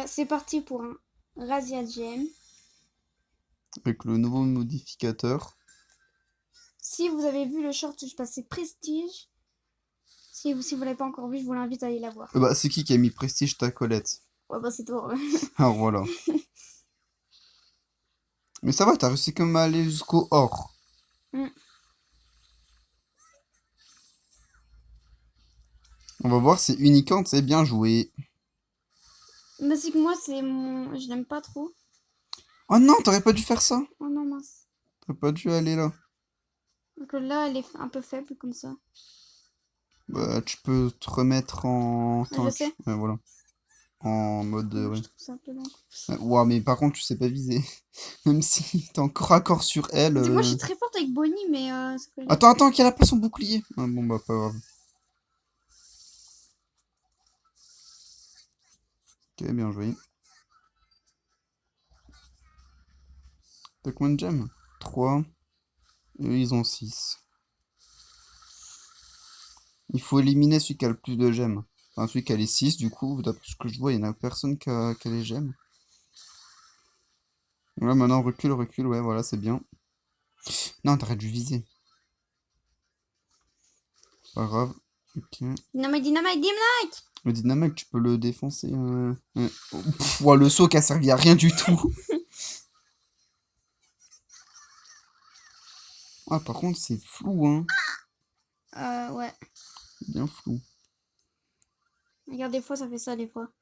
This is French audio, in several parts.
C'est parti pour un Razzia Gem. Avec le nouveau modificateur. Si vous avez vu le short, je passais Prestige. Si vous l'avez pas encore vu, je vous l'invite à aller la voir. Bah, c'est qui a mis Prestige ta Colette? Ouais, bah c'est toi. Alors voilà. Mais ça va, t'as réussi quand même à aller jusqu'au or. Mm. On va voir, c'est uniquant, c'est bien joué. Mais c'est que moi, je l'aime pas trop. Oh non, t'aurais pas dû faire ça. Oh non, mince. T'aurais pas dû aller là. Donc là, elle est un peu faible comme ça. Bah, tu peux te remettre en Je tank. sais. Ouais, voilà. En mode, Moi, ouais. je trouve ça un peu lent. Ouah, mais par contre, tu sais pas viser. Même si t'es encore à corps sur elle. C'est que moi, je suis très forte avec Bonnie, mais c'est pas Attends, attends, qu'elle a pas son bouclier. Ah, bon, bah, pas grave. Ok, bien joué. T'as combien de gemmes? 3. Eux, ils ont 6. Il faut éliminer celui qui a le plus de gemmes. Enfin, celui qui a les 6, du coup, d'après ce que je vois, il n'y en a personne qui a les gemmes. Là, maintenant, recule, recule, ouais, voilà, c'est bien. Non, t'aurais dû viser. Pas grave. Ok. Dynamite, dynamite, dynamite. Le dynamite, tu peux le défoncer. Ouais. Oh, ouah, le saut qui a servi à rien du tout. Ah, par contre, c'est flou, hein. Ouais. Bien flou. Regarde, des fois, ça fait ça, des fois.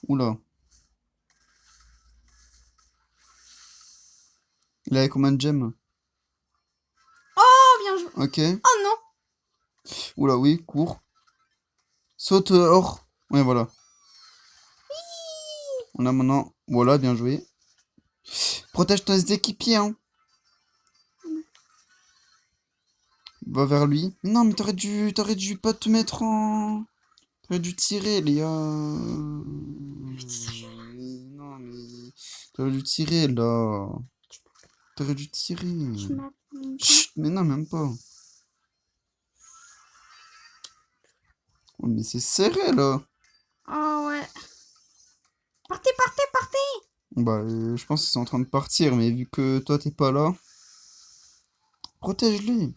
Oula. Il avait combien de gemmes? Oh, bien joué. Ok. Oh non. Oula, oui, cours. Saute hors. Ouais, voilà. On a maintenant. Voilà, bien joué. Protège tes équipiers, hein. Va vers lui. Non, mais t'aurais dû pas te mettre en. T'aurais dû tirer, Léa. Non, mais. T'aurais dû tirer, là. T'aurais dû tirer. Tu m'as. Chut, mais non, même pas. Oh, mais c'est serré, là. Oh ouais. Partez, partez, partez. Bah, je pense qu'ils sont en train de partir, mais vu que toi, t'es pas là. Protège-les.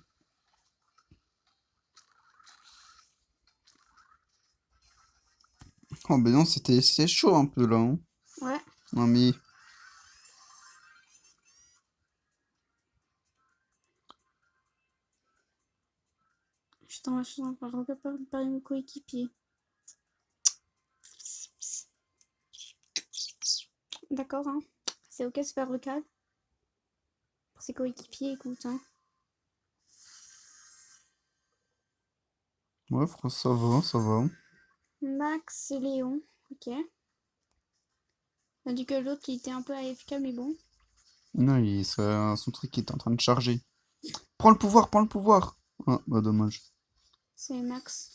Oh, ben non, c'était chaud un peu, là, hein. Ouais. Non, mais. Je suis en train de réparer mon coéquipier. D'accord, hein. C'est ok de se faire recal. Pour ses coéquipiers, écoute, hein. Ouais, ça va, ça va. Max et Léon. Ok. On a dit que l'autre, il était un peu AFK, mais bon. Non, son truc est en train de charger. Prends le pouvoir, prends le pouvoir. Ah, bah dommage. C'est Max.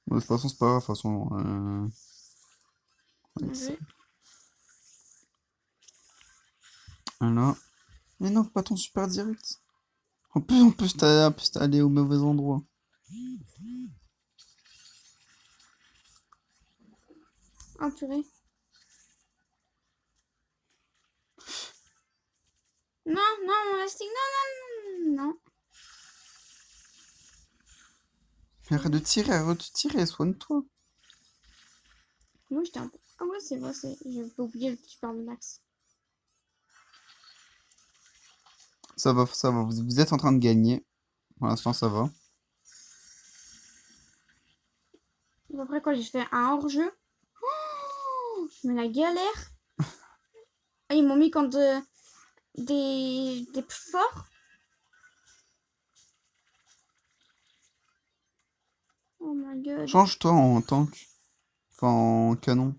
De toute façon, c'est pas grave, de toute façon. Bien Ça. joué. Voilà. Mais non, pas ton super direct. En plus, t'es allé au mauvais endroit. Oh purée. Non, non, mon lasting, non, non, non, non. Arrête de tirer, arrête de tirer, soigne-toi. Moi, j'étais un peu. Ah ouais, c'est vrai, j'ai oublié le super Max. Ça va, ça va. Vous êtes en train de gagner. Pour l'instant, ça va. Après, quand j'ai fait un hors-jeu, mais la galère. Ah, ils m'ont mis contre des plus forts. Oh my god. Change-toi en tank. Enfin, en canon.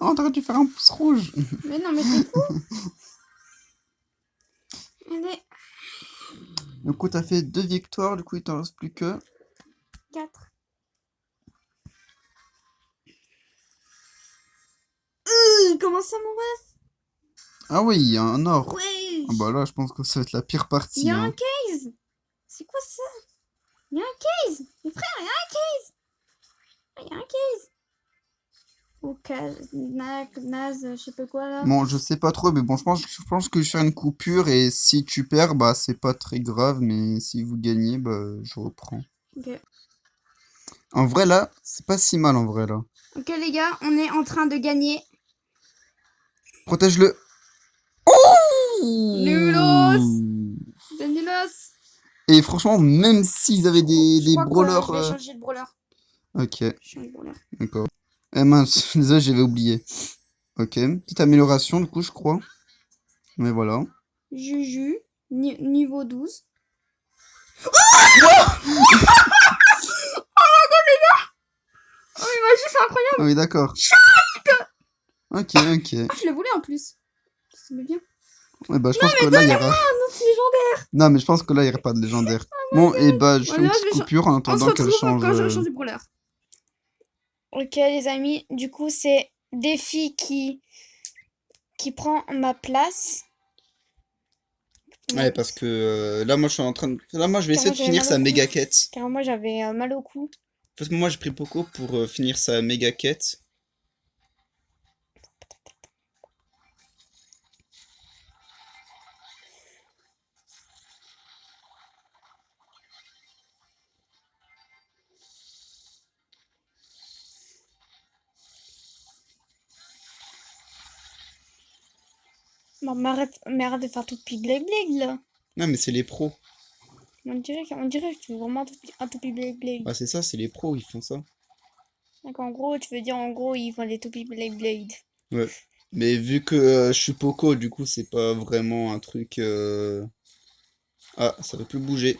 Non, t'aurais dû faire un pouce rouge. Mais non, mais t'es fou. Allez, Du coup, t'as fait 2 victoires. Du coup, il t'en reste plus que. 4. Comment ça, mon ref? Ah oui, il y a un or. Ouais. Ah bah là, je pense que ça va être la pire Il partie. y a un Hein. case. C'est quoi ça? Il y a un case. Mes frères, il y a un case. Il y a un case. Ou naze, je sais pas quoi là. Bon, je sais pas trop, mais bon, je pense que je vais faire une coupure et si tu perds, bah c'est pas très grave, mais si vous gagnez, bah je reprends. Ok. En vrai là, c'est pas si mal en vrai là. Ok les gars, on est en train de gagner. Protège-le. Nulos. C'est nulos. Et franchement, même s'ils avaient Je des crois que brawlers. je vais changer de brawler. Ok, Je change de brawler. d'accord. Eh mince, désolé, j'avais oublié. Ok, petite amélioration du coup, je crois. Mais voilà. Juju, niveau 12. Oh, mais magie, c'est incroyable. Ah oui, d'accord. Ok, ok. Ah, je le voulais en plus. C'est bien. Ouais, bah je pense que là, il y aura. Ah non, c'est légendaire. Non, mais je pense que là, il n'y aura pas de légendaire. Bon, et bah, je fais Ouais, une là, je petite vais coupure en On se attendant qu'elle retrouve change. quand je change de brawler. Ok, les amis, du coup, c'est Défi qui prend ma place. Ouais, parce que là, moi, je suis en train de. Là, moi, je vais Car essayer moi, de j'avais finir mal au sa cou. méga quête. Car moi, j'avais mal au cou. Parce que moi, j'ai pris Poco pour finir sa méga quête. Bon, mais arrête de faire tout pigleg là. Non, mais c'est les pros. On dirait que tu veux vraiment un tout pigleg. Bah, c'est ça, c'est les pros, ils font ça. Donc, en gros, tu veux dire, en gros, ils font des tout pigleg. Ouais. Mais vu que je suis Poco, du coup, c'est pas vraiment un truc. Ah, ça veut plus bouger.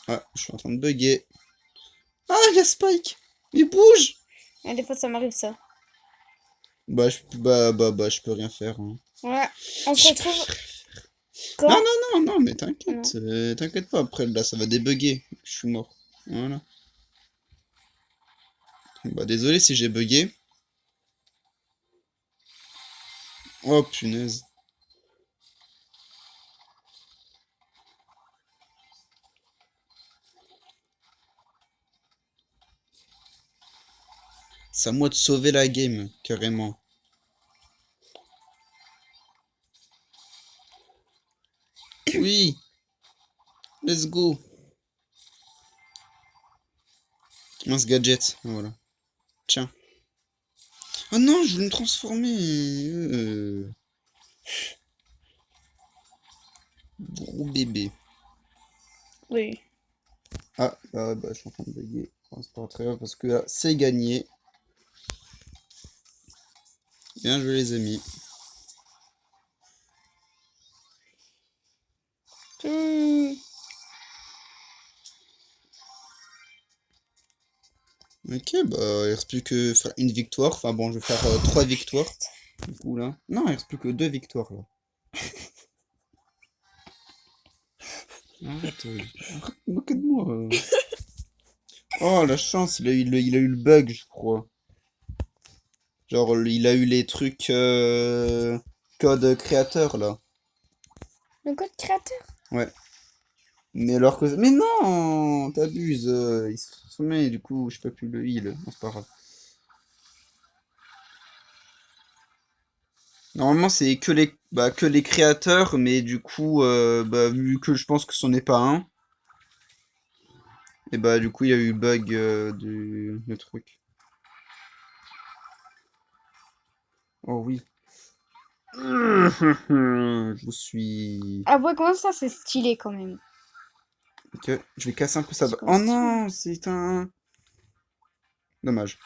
Ah, je suis en train de bugger. Ah, il y a Spike! Il bouge! Et des fois, ça m'arrive ça. Bah, je peux rien faire. Hein. Ouais, on se Je retrouve peux- quand? Non, non, non, non, mais Non. t'inquiète pas, après là, ça va débugger. Je suis mort. Voilà. Bah, désolé si j'ai bugué. Oh, punaise. C'est à moi de sauver la game, carrément. Oui, let's go. Mince gadget, voilà. Tiens. Oh non, je veux me transformer. Gros bébé. Oui. Ah, bah, je suis en train de bugger. Bon, c'est pas très grave parce que là, c'est gagné. Bien joué, les amis. Ok, bah, il reste plus que faire une victoire. Enfin bon, je vais faire 3 victoires. Du coup, là. Non, il reste plus que 2 victoires, là. Arrête, arrête de moquer de moi. Oh, la chance, il a eu le bug, je crois. Genre, il a eu les trucs code créateur, là. Le code créateur. Ouais. Mais alors que... Mais non, t'abuses. Il se transformait, du coup, je peux plus le heal. Non, c'est pas grave. Normalement, c'est que les créateurs, mais du coup, bah, vu que je pense que c'en est pas un, et bah, du coup, il y a eu le bug du truc. Oh oui. Je suis... Ah ouais, comment ça, c'est stylé quand même. Ok, je vais casser un peu ça. C'est quand Oh même stylé. non, c'est un... Dommage.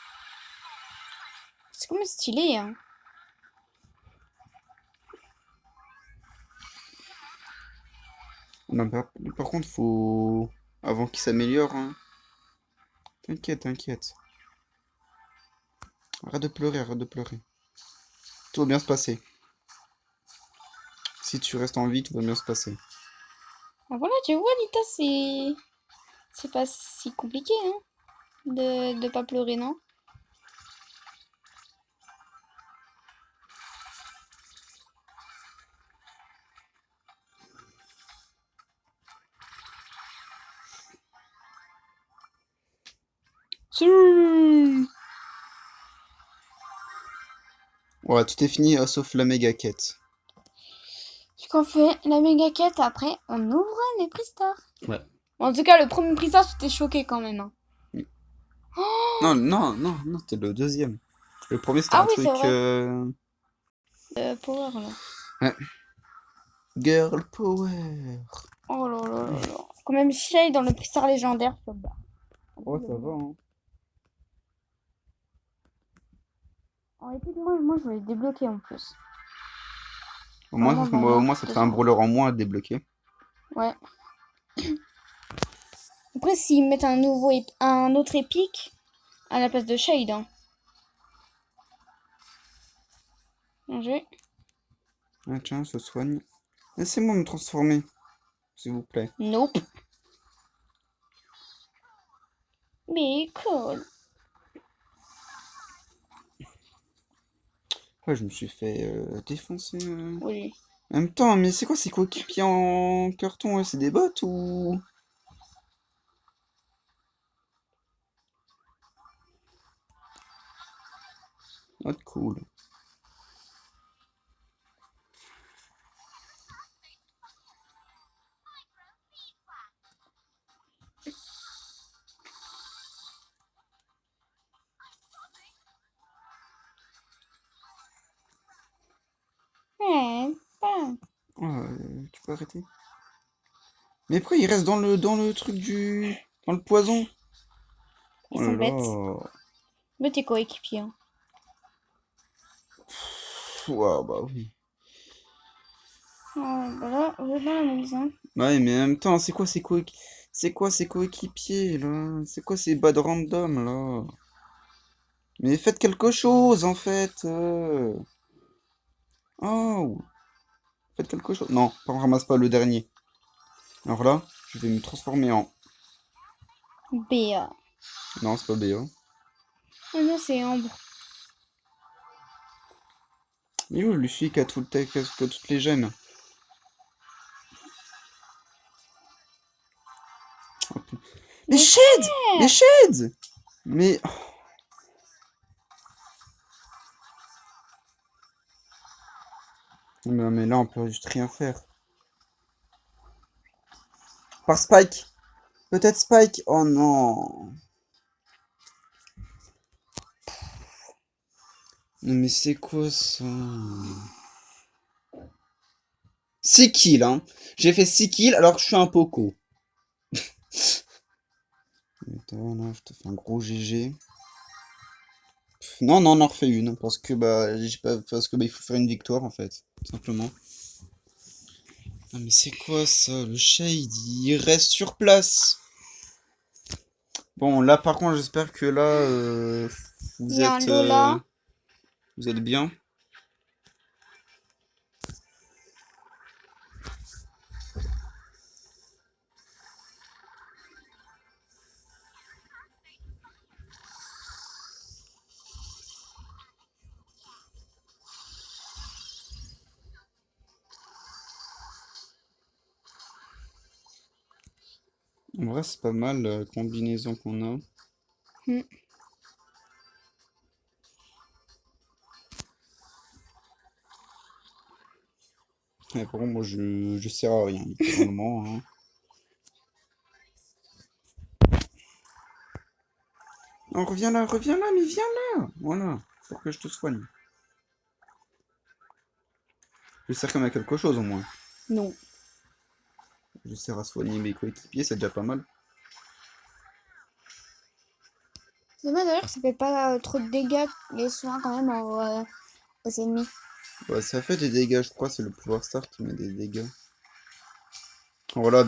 C'est quand même stylé, hein. Non, par contre, faut... Avant qu'il s'améliore, hein. T'inquiète, t'inquiète. Arrête de pleurer, arrête de pleurer. Tout va bien se passer. Si tu restes en vie, tout va bien se passer. Ah, voilà, tu vois, Lita, c'est pas si compliqué, hein, de pas pleurer, non? Ouais, tout est fini, sauf la méga quête. Ce qu'on fait, la méga quête, après, on ouvre les Pristars. Ouais. En tout cas, le premier Pristar, j'étais choqué quand même. Hein. Non, non, non, non, c'était le deuxième. Le premier, c'était Ah un oui, c'est truc... vrai. Power, là. Ouais. Girl Power. Oh là là là là. Quand même, Shay dans le Pristar légendaire, ça va. Ouais, ça va, hein. En épique, moi, je vais les débloquer en plus. Au moins, Vraiment, dans au moins moins, ça te de fait un temps. brawler en moins à débloquer. Ouais. Après, s'ils mettent un autre épique à la place de Shade, hein. Bien joué. Ah, tiens, se soigne. Laissez-moi me transformer, s'il vous plaît. Nope. Mais cool. Ouais, je me suis fait défoncer. Oui. En même temps, mais c'est quoi ces coéquipiers en carton? Ouais, c'est des bots ou... Not cool. Ouais, pas. Oh, tu peux arrêter? Mais pourquoi il reste dans le truc du... Dans le poison? Ils Oh là sont bêtes. là. Mais t'es coéquipier. Hein. Ouah, bah oui. Oh, bah là, on est dans la maison. Ouais, mais en même temps, c'est quoi ces coéquipiers, là? C'est quoi ces bad random, là? Mais faites quelque chose, en fait. Oh, faites quelque chose. Non, on ramasse pas le dernier. Alors là, je vais me transformer en... Béa. Non, c'est pas BA. Oh non, c'est Ambre. Il est où, Luffy qui a qui a toutes les gemmes? Mais Mais Shade! Mais frère! Shade! Mais... Non, mais là, on peut juste rien faire. Par Spike! Peut-être Spike! Oh non! Non, mais c'est quoi ça? 6 kills, hein. J'ai fait 6 kills alors que je suis un Poco. Attends, là, je te fais un gros GG. Non, non, on en refait une. Parce que, bah, parce que, bah, il faut faire une victoire, en fait. Tout simplement. Ah, mais c'est quoi ça? Le Shade, il reste sur place. Bon, là, par contre, j'espère que là, Il vous y a un êtes, Lola. vous êtes bien. En vrai, c'est pas mal la combinaison qu'on a. Hmm. Mais par contre, moi, je sers à rien, littéralement, hein. Non, reviens là, mais viens là! Voilà, pour que je te soigne. Je sers quand même à quelque chose, au moins. Non. Je sers à soigner mes coéquipiers, c'est déjà pas mal. C'est dommage d'ailleurs que ça fait pas trop de dégâts les soins quand même aux ennemis. Ouais, ça fait des dégâts, je crois, c'est le pouvoir star qui met des dégâts. Alors là,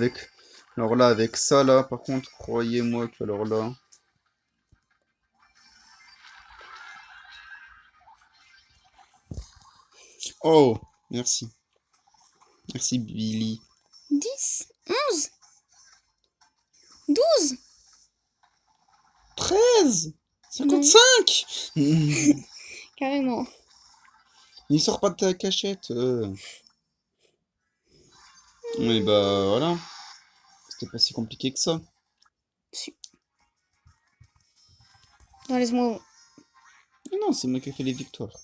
avec ça, là, par contre, croyez-moi que, alors là... Oh, merci. Merci, Billy. 10, 11, 12. 13! Non, 55! carrément. Il sort pas de ta cachette. Oui, bah voilà. C'était pas si compliqué que ça. Si. Non, laisse-moi. Non, c'est moi qui ai fait les victoires.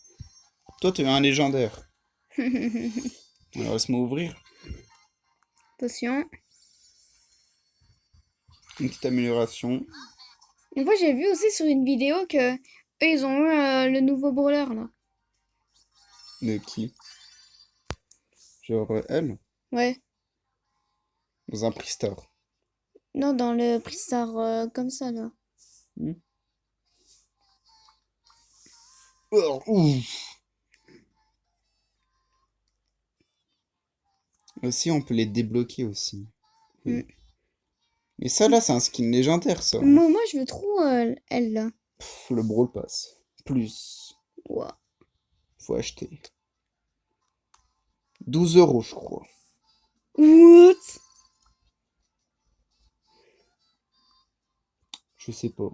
Toi, tu as eu un légendaire. Alors, laisse-moi ouvrir. Attention. Une petite amélioration. Une fois, j'ai vu aussi sur une vidéo que eux, ils ont eu le nouveau brawler là. De qui? Genre elle? Ouais. Dans un Pristar. Non, dans le Pristar comme ça là. Hmm. Oh, ouf. Aussi, on peut les débloquer aussi. Mm. Mais ça, là, c'est un skin légendaire, ça. Moi, je veux trop elle là. Pff, le Brawl Pass. Plus. Ouah. Faut acheter. 12 €, je crois. What? Je sais pas.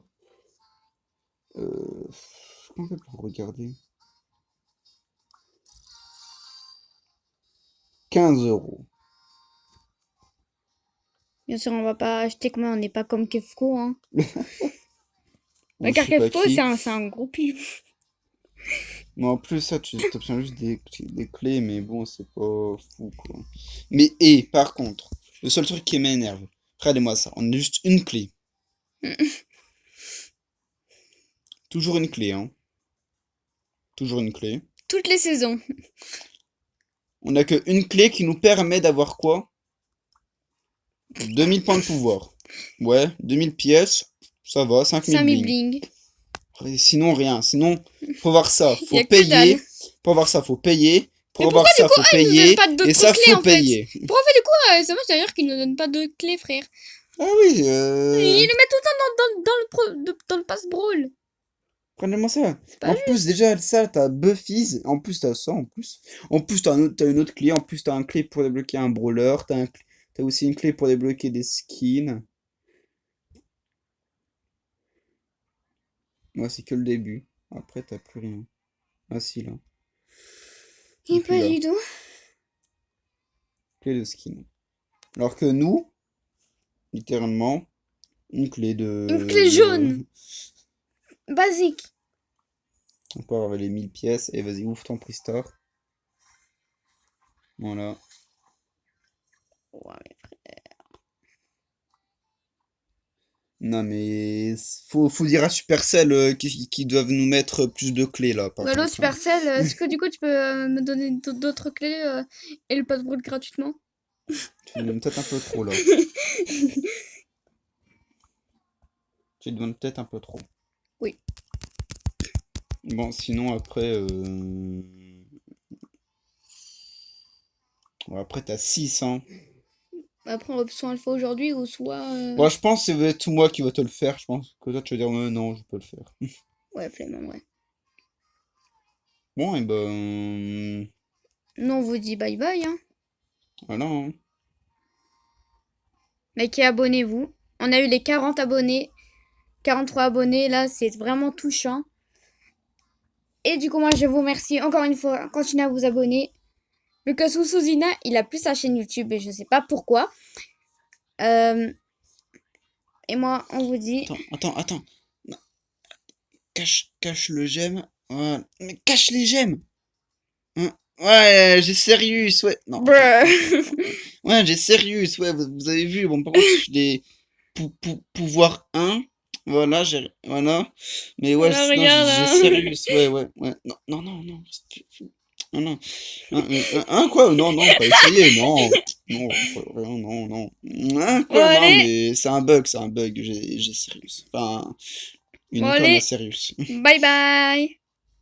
Comment on fait pour regarder? 15 €. Bien sûr, on va pas acheter comment on n'est pas comme Kefko, hein. Ou je Car sais pas Kefko, qui. c'est un gros pif. Mais en plus, ça, tu obtiens juste des clés, mais bon, c'est pas fou, quoi. Mais, et, par contre, le seul truc qui m'énerve, regardez-moi ça, on a juste une clé. Toujours une clé, hein. Toujours une clé. Toutes les saisons. On a qu'une clé qui nous permet d'avoir quoi? 2000 points de pouvoir. Ouais, 2000 pièces, ça va, 5000 5000 bling. bling. Sinon, rien. Sinon, pour voir ça, Y faut a que payer. dalle. Pour voir ça, faut payer. Pour Mais voir ça, faut ils nous payer. donnent pas d'autres Et ça, clés, faut en fait. payer. Pourquoi on fait du coup c'est moi d'ailleurs qu'ils nous donnent pas de clés, frère. Ah oui, Ils le mettent tout le temps dans le passe brawl. prenez-moi ça. C'est pas En plus, déjà, ça, t'as Buffies. En plus, t'as ça, en plus. En plus, t'as une autre clé. En plus, t'as un clé pour débloquer un brawler. T'as aussi une clé pour débloquer des skins. Moi, c'est que le début. Après, t'as plus rien. Ah, si, là. Et puis pas là. du tout. Clé de skin. Alors que nous, littéralement, une clé de... Une clé jaune. Basique. On peut avoir les 1000 pièces. Et vas-y, ouvre ton Pristar. Voilà. Ouais. Non, mais faut dire à Supercell qu'ils doivent nous mettre plus de clés, là, par Allo contre, hein. Supercell, est-ce que du coup tu peux me donner d'autres clés et le passe brawl gratuitement? Tu demandes peut-être un peu trop, là. Tu demandes peut-être un peu trop. Oui. Bon, sinon, après... bon, après, t'as 6, hein. Après, option alpha aujourd'hui ou soit. Bon, je pense que ça va être tout moi qui va te le faire. Je pense que toi, tu vas dire, non, je peux le faire. Ouais, flemme, ouais. Bon, et ben... Nous, on vous dit bye bye, hein. voilà, hein. Likez, abonnez-vous. On a eu les 40 abonnés. 43 abonnés, là, c'est vraiment touchant. Et du coup, moi, je vous remercie encore une fois. Continuez à vous abonner. Lucas Souzina, il a plus sa chaîne YouTube et je sais pas pourquoi. Et moi, on vous dit. Attends. Non, cache le j'aime. Voilà. Mais cache les j'aime. Hein. Ouais, j'ai Serious, ouais. Non. Bruh. Ouais, j'ai Serious, ouais, vous avez vu. Bon, par contre, je l'ai pouvoir 1. Voilà, voilà. Mais ouais, Voilà, non, regarde, j'ai hein. Serious, ouais. Non. Non. Quoi? Non, pas essayer, non. Non. Bon, Quoi? Non, allez. mais c'est un bug. J'ai Serious. Enfin, une Bon, icône à allez. Serious. Bye bye.